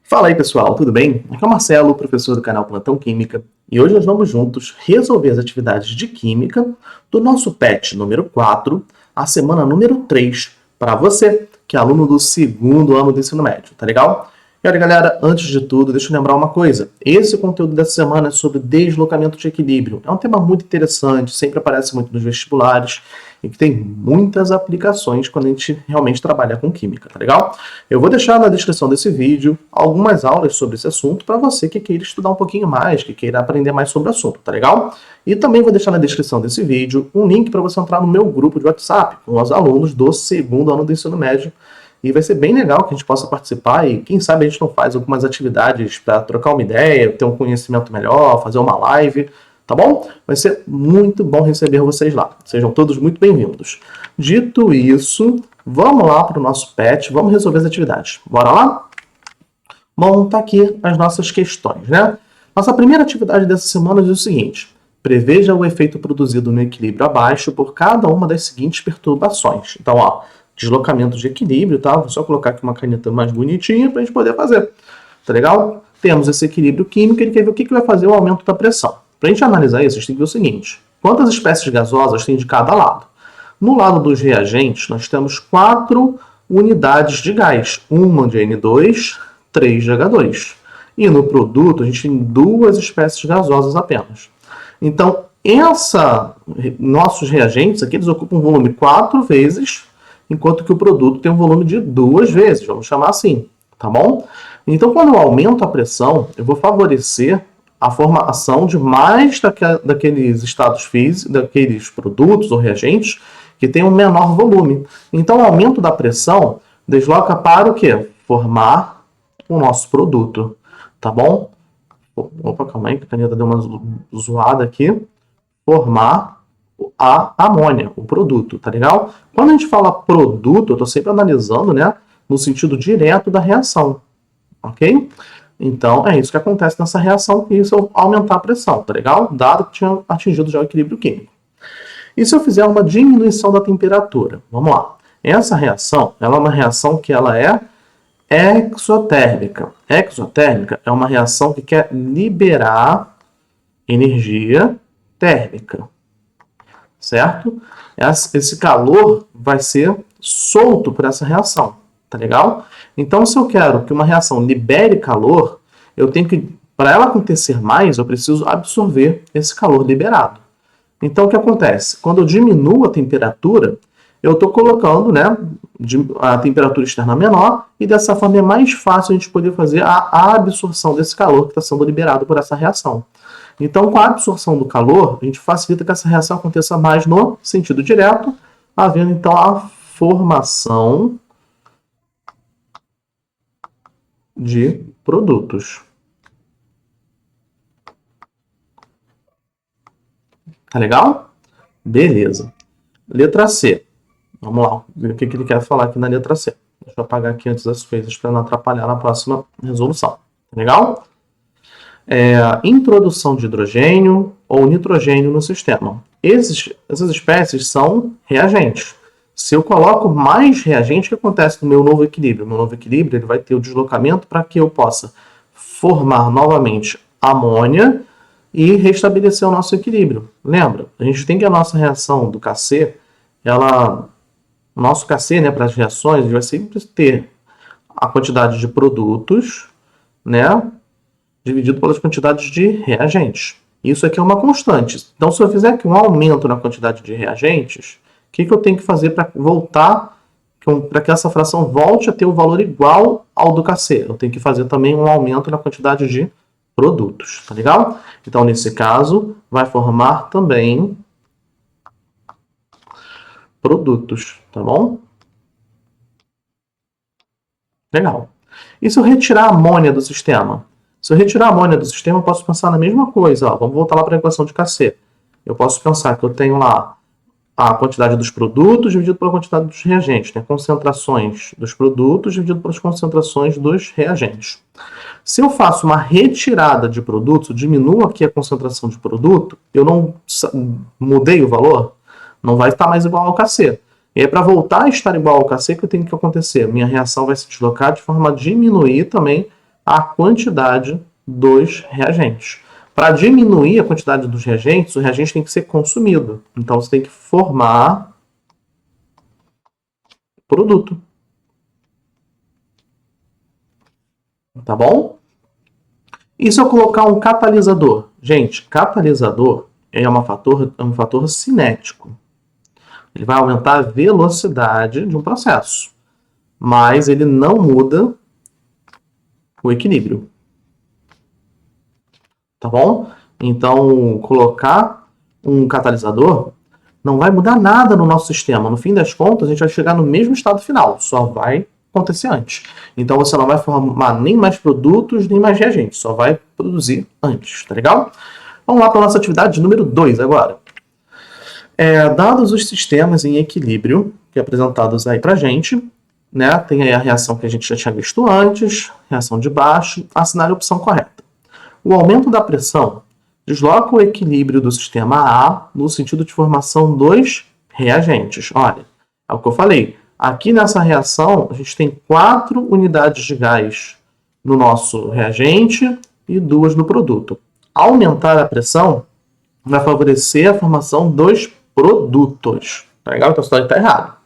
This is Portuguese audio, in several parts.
Fala aí pessoal, tudo bem? Aqui é o Marcelo, professor do canal Plantão Química, e hoje nós vamos juntos resolver as atividades de Química do nosso PET número 4, a semana número 3, para você, que é aluno do segundo ano do ensino médio, tá legal? E olha galera, antes de tudo, deixa eu lembrar uma coisa, esse conteúdo dessa semana é sobre deslocamento de equilíbrio, é um tema muito interessante, sempre aparece muito nos vestibulares, e que tem muitas aplicações quando a gente realmente trabalha com química, tá legal? Eu vou deixar na descrição desse vídeo algumas aulas sobre esse assunto para você que queira estudar um pouquinho mais, que queira aprender mais sobre o assunto, tá legal? E também vou deixar na descrição desse vídeo um link para você entrar no meu grupo de WhatsApp com os alunos do segundo ano do ensino médio. E vai ser bem legal que a gente possa participar e quem sabe a gente não faz algumas atividades para trocar uma ideia, ter um conhecimento melhor, fazer uma live, tá bom? Vai ser muito bom receber vocês lá. Sejam todos muito bem-vindos. Dito isso, vamos lá para o nosso PET, vamos resolver as atividades. Bora lá? Bom, tá aqui as nossas questões, né? Nossa primeira atividade dessa semana diz o seguinte: preveja o efeito produzido no equilíbrio abaixo por cada uma das seguintes perturbações. Então, ó, deslocamento de equilíbrio, tá? Vou só colocar aqui uma caneta mais bonitinha para a gente poder fazer. Tá legal? Temos esse equilíbrio químico, ele quer ver o que vai fazer o aumento da pressão. Para a gente analisar isso, a gente tem que ver o seguinte: quantas espécies gasosas tem de cada lado? No lado dos reagentes, nós temos 4 unidades de gás. Uma de N2, 3 de H2. E no produto, a gente tem 2 espécies gasosas apenas. Então, nossos reagentes aqui, eles ocupam um volume 4 vezes, enquanto que o produto tem um volume de 2 vezes, vamos chamar assim, tá bom? Então, quando eu aumento a pressão, eu vou favorecer a formação de mais daqueles estados físicos, daqueles produtos ou reagentes que têm um menor volume. Então, o aumento da pressão desloca para o quê? Formar o nosso produto, tá bom? Opa, calma aí, que a caneta deu uma zoada aqui. Formar a amônia, o produto, tá legal? Quando a gente fala produto, eu estou sempre analisando, né, no sentido direto da reação, ok? Então, é isso que acontece nessa reação, e isso é aumentar a pressão, tá legal? Dado que tinha atingido já o equilíbrio químico. E se eu fizer uma diminuição da temperatura? Vamos lá. Essa reação, ela é uma reação que ela é exotérmica. Exotérmica é uma reação que quer liberar energia térmica, certo? Esse calor vai ser solto por essa reação, tá legal? Então, se eu quero que uma reação libere calor, eu tenho que, para ela acontecer mais, eu preciso absorver esse calor liberado. Então, o que acontece? Quando eu diminuo a temperatura, eu estou colocando, né, a temperatura externa menor, e dessa forma é mais fácil a gente poder fazer a absorção desse calor que está sendo liberado por essa reação. Então, com a absorção do calor, a gente facilita que essa reação aconteça mais no sentido direto, havendo então a formação de produtos. Tá legal? Beleza. Letra C. Vamos lá, ver o que ele quer falar aqui na letra C. Deixa eu apagar aqui antes as coisas para não atrapalhar na próxima resolução. Tá legal? Introdução de hidrogênio ou nitrogênio no sistema. Essas espécies são reagentes. Se eu coloco mais reagente, o que acontece no meu novo equilíbrio? O meu novo equilíbrio ele vai ter o deslocamento para que eu possa formar novamente amônia e restabelecer o nosso equilíbrio. Lembra? A gente tem que a nossa reação do Kc, o nosso Kc, né, para as reações, vai sempre ter a quantidade de produtos, né, dividido pelas quantidades de reagentes. Isso aqui é uma constante. Então, se eu fizer aqui um aumento na quantidade de reagentes, o que eu tenho que fazer para voltar, para que essa fração volte a ter o valor igual ao do Kc? Eu tenho que fazer também um aumento na quantidade de produtos, tá legal? Então, nesse caso, vai formar também produtos, tá bom? Legal. E se eu retirar a amônia do sistema? Se eu retirar a amônia do sistema, eu posso pensar na mesma coisa. Ó. Vamos voltar lá para a equação de Kc. Eu posso pensar que eu tenho lá a quantidade dos produtos dividido pela quantidade dos reagentes. Né? Concentrações dos produtos dividido pelas concentrações dos reagentes. Se eu faço uma retirada de produtos, eu diminuo aqui a concentração de produto, eu não mudei o valor, não vai estar mais igual ao Kc. E aí, para voltar a estar igual ao Kc, o que tem que acontecer? Minha reação vai se deslocar de forma a diminuir também a quantidade dos reagentes. Para diminuir a quantidade dos reagentes, o reagente tem que ser consumido. Então, você tem que formar produto. Tá bom? E se eu colocar um catalisador? Gente, catalisador é um fator cinético. Ele vai aumentar a velocidade de um processo, mas ele não muda o equilíbrio. Tá bom? Então, colocar um catalisador não vai mudar nada no nosso sistema. No fim das contas, a gente vai chegar no mesmo estado final, só vai acontecer antes. Então, você não vai formar nem mais produtos, nem mais reagentes, só vai produzir antes, tá legal? Vamos lá para a nossa atividade número 2 agora. Dados os sistemas em equilíbrio, que é apresentados aí pra gente, né? Tem aí a reação que a gente já tinha visto antes, reação de baixo, assinale a opção correta. O aumento da pressão desloca o equilíbrio do sistema A no sentido de formação dos reagentes. Olha, é o que eu falei. Aqui nessa reação, a gente tem 4 unidades de gás no nosso reagente e 2 no produto. Aumentar a pressão vai favorecer a formação dos produtos. Tá legal? Então, isso está errado.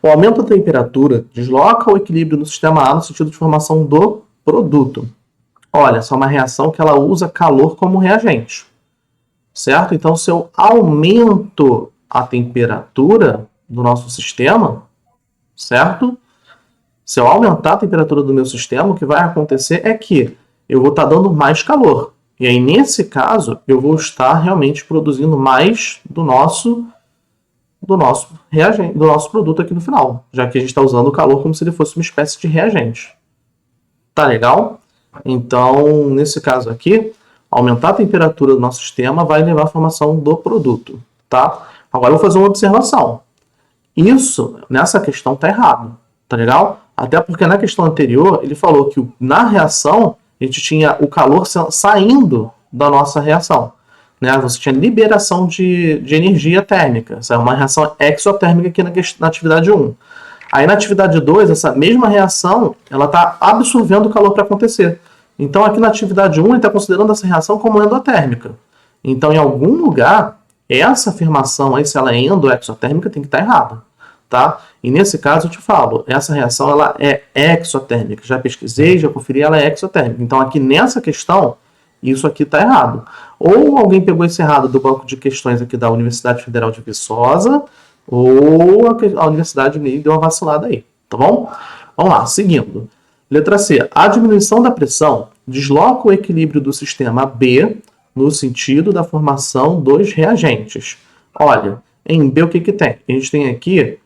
O aumento da temperatura desloca o equilíbrio no sistema A no sentido de formação do produto. Olha, essa é uma reação que ela usa calor como reagente. Certo? Então, se eu aumento a temperatura do nosso sistema, certo? Se eu aumentar a temperatura do meu sistema, o que vai acontecer é que eu vou estar dando mais calor. E aí, nesse caso, eu vou estar realmente produzindo mais do nosso reagente, do nosso produto aqui no final, já que a gente está usando o calor como se ele fosse uma espécie de reagente. Tá legal? Então, nesse caso aqui, aumentar a temperatura do nosso sistema vai levar à formação do produto, tá? Agora eu vou fazer uma observação. Isso, nessa questão, está errado, tá legal? Até porque na questão anterior, ele falou que na reação, a gente tinha o calor saindo da nossa reação. Né? Você tinha liberação de energia térmica. Essa é uma reação exotérmica aqui na atividade 1. Aí na atividade 2, essa mesma reação, ela está absorvendo o calor para acontecer. Então aqui na atividade 1, ele está considerando essa reação como endotérmica. Então em algum lugar, essa afirmação aí, se ela é endo ou exotérmica, tem que estar errada. Tá? E nesse caso eu te falo, essa reação ela é exotérmica. Já pesquisei, já conferi, ela é exotérmica. Então aqui nessa questão, isso aqui está errado. Ou alguém pegou esse errado do banco de questões aqui da Universidade Federal de Viçosa, ou a Universidade me deu uma vacilada aí, tá bom? Vamos lá, seguindo. Letra C. A diminuição da pressão desloca o equilíbrio do sistema B no sentido da formação dos reagentes. Olha, em B o que tem? A gente tem aqui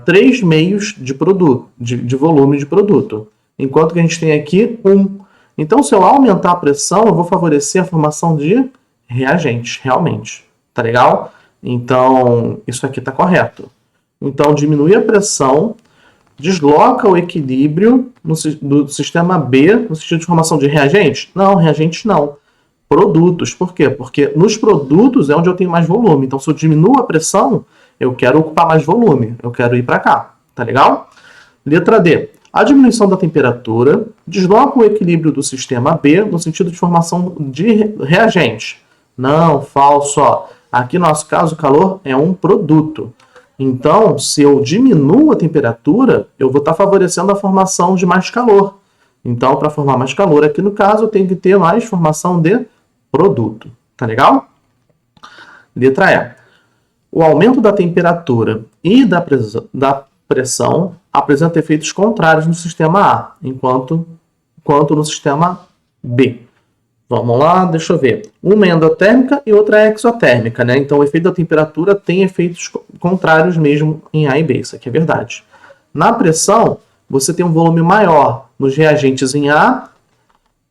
3 meios de produto, de volume de produto, enquanto que a gente tem aqui 1. Então, se eu aumentar a pressão, eu vou favorecer a formação de reagentes, realmente. Tá legal? Então, isso aqui está correto. Então, diminuir a pressão desloca o equilíbrio do sistema B no sentido de formação de reagentes? Não, reagentes não. Produtos. Por quê? Porque nos produtos é onde eu tenho mais volume. Então, se eu diminuo a pressão, eu quero ocupar mais volume. Eu quero ir para cá. Tá legal? Letra D. A diminuição da temperatura desloca o equilíbrio do sistema B no sentido de formação de reagentes. Não, falso. Ó. Aqui, no nosso caso, o calor é um produto. Então, se eu diminuo a temperatura, eu vou estar favorecendo a formação de mais calor. Então, para formar mais calor, aqui no caso, eu tenho que ter mais formação de produto. Tá legal? Letra E. O aumento da temperatura e da pressão apresenta efeitos contrários no sistema A, quanto no sistema B. Vamos lá, deixa eu ver. Uma é endotérmica e outra é exotérmica, né? Então, o efeito da temperatura tem efeitos contrários mesmo em A e B, isso aqui é verdade. Na pressão, você tem um volume maior nos reagentes em A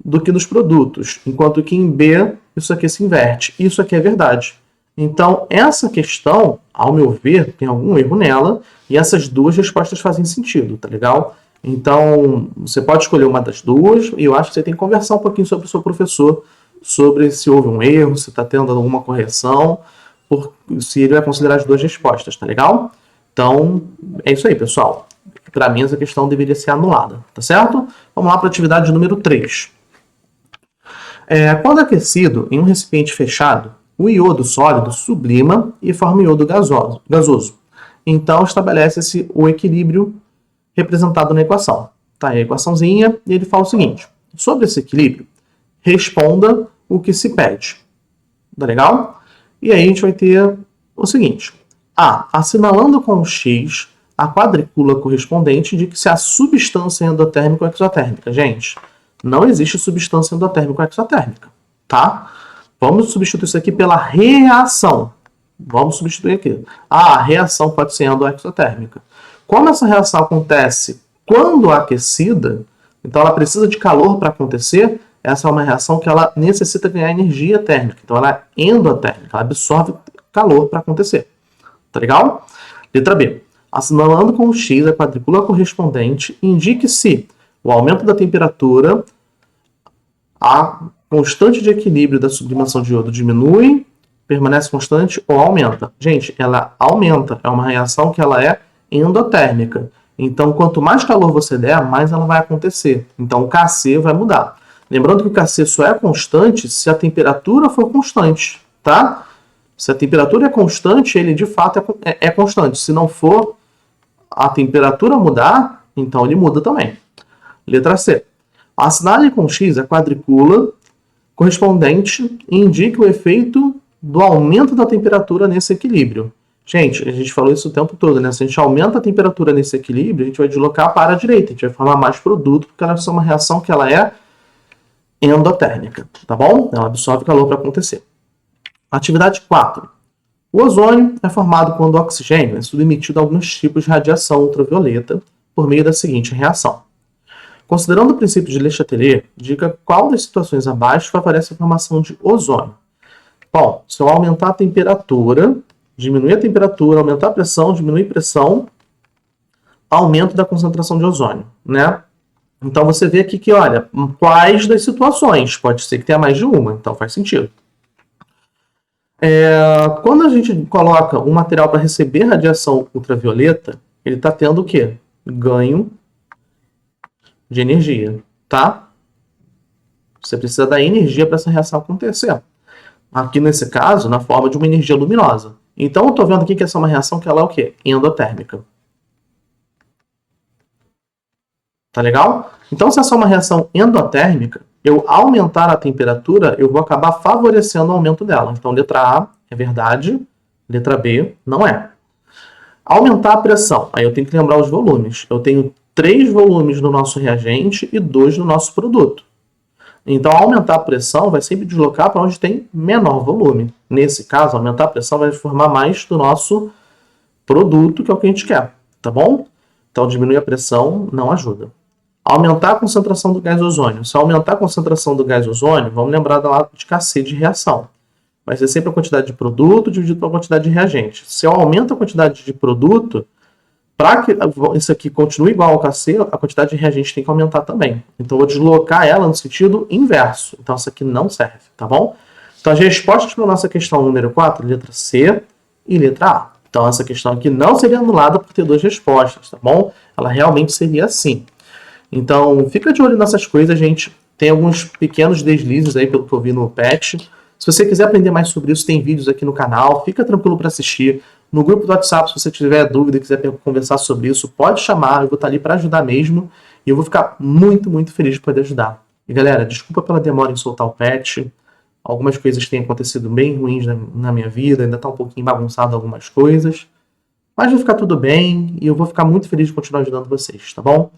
do que nos produtos, enquanto que em B, isso aqui se inverte. Isso aqui é verdade. Então, essa questão, ao meu ver, tem algum erro nela, e essas duas respostas fazem sentido, tá legal? Então, você pode escolher uma das duas, e eu acho que você tem que conversar um pouquinho sobre o seu professor, sobre se houve um erro, se está tendo alguma correção, se ele vai considerar as duas respostas, tá legal? Então, é isso aí, pessoal. Para mim, essa questão deveria ser anulada, tá certo? Vamos lá para a atividade número 3. Quando aquecido em um recipiente fechado, o iodo sólido sublima e forma iodo gasoso. Então, estabelece-se o equilíbrio representado na equação. Tá aí a equaçãozinha, e ele fala o seguinte: sobre esse equilíbrio, responda o que se pede. Tá legal? E aí a gente vai ter o seguinte: A. Assinalando com o X a quadrícula correspondente de que se a substância endotérmica ou exotérmica. Gente, não existe substância endotérmica ou exotérmica, tá? Vamos substituir isso aqui pela reação. Vamos substituir aqui. A reação pode ser endo ou exotérmica. Como essa reação acontece quando aquecida, então ela precisa de calor para acontecer, essa é uma reação que ela necessita ganhar energia térmica. Então ela é endotérmica, ela absorve calor para acontecer. Tá legal? Letra B. Assinalando com o X a quadrícula correspondente, indique se o aumento da temperatura, a constante de equilíbrio da sublimação de iodo diminui, permanece constante ou aumenta. Gente, ela aumenta. É uma reação que ela é endotérmica. Então, quanto mais calor você der, mais ela vai acontecer. Então, o Kc vai mudar. Lembrando que o Kc só é constante se a temperatura for constante, tá? Se a temperatura é constante, ele de fato é constante. Se não for a temperatura mudar, então ele muda também. Letra C. Assinale com X a quadrícula correspondente e indique o efeito do aumento da temperatura nesse equilíbrio. Gente, a gente falou isso o tempo todo, né? Se a gente aumenta a temperatura nesse equilíbrio, a gente vai deslocar para a direita, a gente vai formar mais produto, porque ela é uma reação que ela é endotérmica, tá bom? Ela absorve calor para acontecer. Atividade 4. O ozônio é formado quando o oxigênio é submetido a alguns tipos de radiação ultravioleta por meio da seguinte reação. Considerando o princípio de Le Chatelier, diga qual das situações abaixo favorece a formação de ozônio. Bom, se eu aumentar a temperatura, diminuir a temperatura, aumentar a pressão, diminuir a pressão, aumento da concentração de ozônio, né? Então você vê aqui que, olha, quais das situações? Pode ser que tenha mais de uma, então faz sentido. Quando a gente coloca um material para receber radiação ultravioleta, ele está tendo o quê? Ganho de energia, tá? Você precisa dar energia para essa reação acontecer. Aqui nesse caso, na forma de uma energia luminosa. Então eu estou vendo aqui que essa é uma reação que ela é o quê? Endotérmica. Tá legal? Então se essa é uma reação endotérmica, eu aumentar a temperatura, eu vou acabar favorecendo o aumento dela. Então letra A é verdade, letra B não é. Aumentar a pressão, aí eu tenho que lembrar os volumes. Eu tenho 3 volumes no nosso reagente e 2 no nosso produto. Então, aumentar a pressão vai sempre deslocar para onde tem menor volume. Nesse caso, aumentar a pressão vai formar mais do nosso produto, que é o que a gente quer, tá bom? Então, diminuir a pressão não ajuda. Aumentar a concentração do gás ozônio. Se aumentar a concentração do gás ozônio, vamos lembrar da lata de Kc de reação. Vai ser sempre a quantidade de produto dividido pela quantidade de reagente. Se eu aumento a quantidade de produto, para que isso aqui continue igual ao Kc, a quantidade de reagente tem que aumentar também. Então, eu vou deslocar ela no sentido inverso. Então, isso aqui não serve, tá bom? Então, as respostas para a nossa questão número 4, letra C e letra A. Então, essa questão aqui não seria anulada por ter 2 respostas, tá bom? Ela realmente seria assim. Então, fica de olho nessas coisas, gente. Tem alguns pequenos deslizes aí, pelo que eu vi no patch. Se você quiser aprender mais sobre isso, tem vídeos aqui no canal. Fica tranquilo para assistir. No grupo do WhatsApp, se você tiver dúvida e quiser conversar sobre isso, pode chamar, eu vou estar ali para ajudar mesmo. E eu vou ficar muito, muito feliz de poder ajudar. E galera, desculpa pela demora em soltar o patch. Algumas coisas têm acontecido bem ruins na minha vida, ainda está um pouquinho bagunçado algumas coisas. Mas vai ficar tudo bem e eu vou ficar muito feliz de continuar ajudando vocês, tá bom?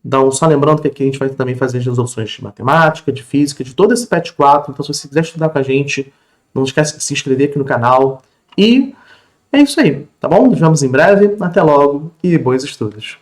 Então, só lembrando que aqui a gente vai também fazer as resoluções de matemática, de física, de todo esse patch 4. Então, se você quiser estudar com a gente, não esquece de se inscrever aqui no canal. E é isso aí, tá bom? Nos vemos em breve, até logo e bons estudos!